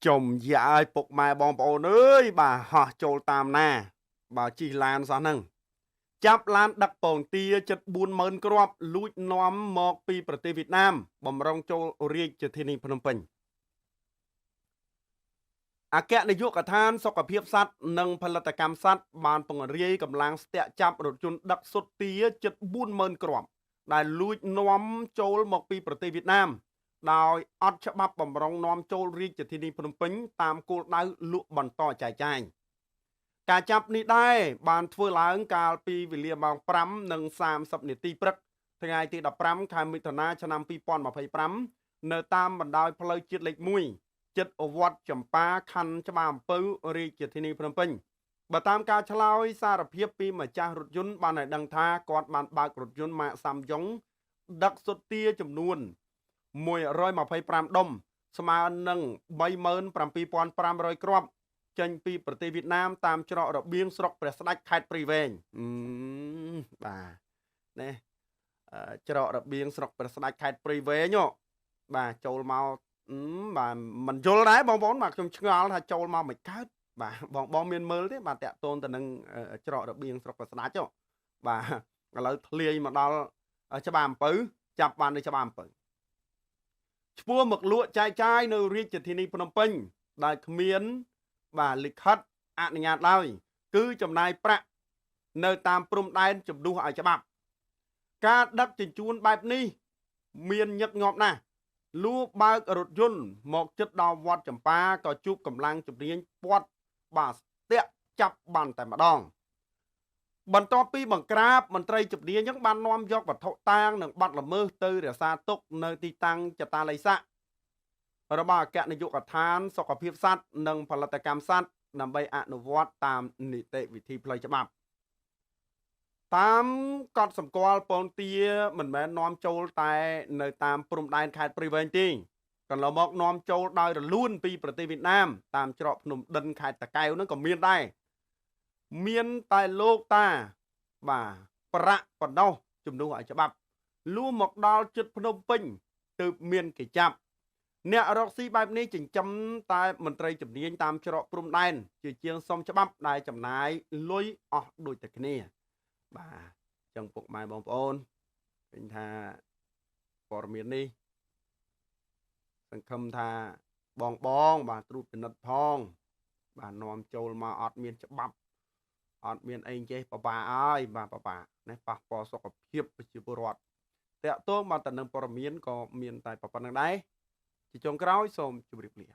Chồng dại phục mài bong bồn ơi bà hòចូលតាមណាបើជិះឡានសោះហ្នឹងចាប់ឡានដឹកពងទាជិត40000គ្រាប់លួចនាំមកពីប្រទេសវៀតណាមបំរុងចូលរាជធានីភ្នំពេញអគ្គនាយកដ្ឋានសុខភាពសត្វនិងផលិតកម្មសត្វបានពង្រាយកម្លាំងស្ទាក់ចាប់រថយន្តដឹកសុទ្ធទាជិត40000គ្រាប់ដែលលួចនាំចូលមកពីប្រទេសវៀតណាមដោយអត់ច្បាប់បំរុងនាំចូលរាជធានីភ្នំពេញតាមគោលដៅលក់បន្តចែកចាយការចាប់នេះដែរបានធ្វើឡើងកាលពីវេលាម៉ោង5:30នាទីព្រឹកថ្ងៃទី15ខែមិថុនាឆ្នាំ2025នៅតាមបណ្ដោយផ្លូវជាតិលេខ1ជិតវត្តចម្ប៉ាខណ្ឌច្បារអំពៅរាជធានីភ្នំពេញបើតាមការឆ្លើយសារភាពពីម្ចាស់រថយន្តបានឲ្យដឹងថាគាត់បានបើករថយន្តម៉ាកសាំយ៉ុងដឹកសុទ្ធទាចំនួន125ដុំស្មើនឹង37500គ្រាប់ចេញពីប្រទេសវៀតណាមតាមច្រករបៀងស្រុកព្រះស្ដេចខេត្តព្រៃវែងបាទនេះច្រករបៀងស្រុកព្រះស្ដេចខេត្តព្រៃវែងបាទចូលមកបាទមិនយល់ដែរបងប្អូនបាទខ្ញុំឆ្ងល់ថាចូលមកមិនកើតបាទបងមានមើលទេបាទតាក់ទងទៅនឹងច្រករបៀងស្រុកព្រះស្ដេចបាទឥឡូវធ្លាយមកដល់ច្បារអំពៅចាប់បាននៅច្បារអំពៅឈ្មោះមកលក់ចែកចាយនៅរាជធានីភ្នំពេញដែលគ្មានបាទលិខិតអនុញ្ញាតឡើយគឺចំណាយប្រាក់នៅតាមព្រំដែនជំនួសឲ្យច្បាប់ការដឹកជញ្ជូនបែបនេះមានញឹកញាប់ណាស់លួបើករថយន្តមកជិតដល់វត្តចម្ប៉ាក៏ជួបកម្លាំងជំនាញពាត់បាទស្ទាក់ចាប់បានតែម្ដងបន្ទាប់ពីបង្ក្រាបមន្ត្រីជំនាញហ្នឹងបាននាំយកវត្ថុតាងនិងបាត់ល្មើសទៅរក្សាទុកនៅទីតាំងចតាល័យស័ករបស់អគ្គនាយកដ្ឋានសុខភាពសត្វនិងផលិតកម្មសត្វដើម្បីអនុវត្តតាមនីតិវិធីផ្លូវច្បាប់តាមកត់សម្គាល់ពងទាមិនមែននាំចូលតែនៅតាមព្រំដែនខេត្តព្រៃវែងទេកន្លងមកនាំចូលដោយរលូនពីប្រទេសវៀតណាមតាមច្រកភ្នំដិនខេត្តតាកែវហ្នឹងក៏មានដែរមានតែលោកតាបាទប្រាក់បណ្ដោះជំនួសឲ្យច្បាប់លួមកដល់ជិតភ្នំពេញទើបមានគេចាប់អ្នករកស៊ីបែបនេះចិញ្ចឹមតែមន្ត្រីជំនាញតាមច្រកព្រំដែនជាជាងសុំច្បាប់ដែលចំណាយលុយអស់ដូចតែគ្នាបាទចឹងពុកម៉ែបងប្អូនឃើញថាព័ត៌មាននេះសង្ឃឹមថាបងបាទត្រួតពិនិត្យផងបាទនាំចូលមកអត់មានច្បាប់អត់មានអីចេះបបាអើយបាទបបានេះប៉ះពាល់សុខភាពប្រជាពលរដ្ឋតាក់ទងមកទៅនឹងព័ត៌មានក៏មានតែប៉ុណ្្នឹងដែរជាចុងក្រោយសូមជម្រាបលា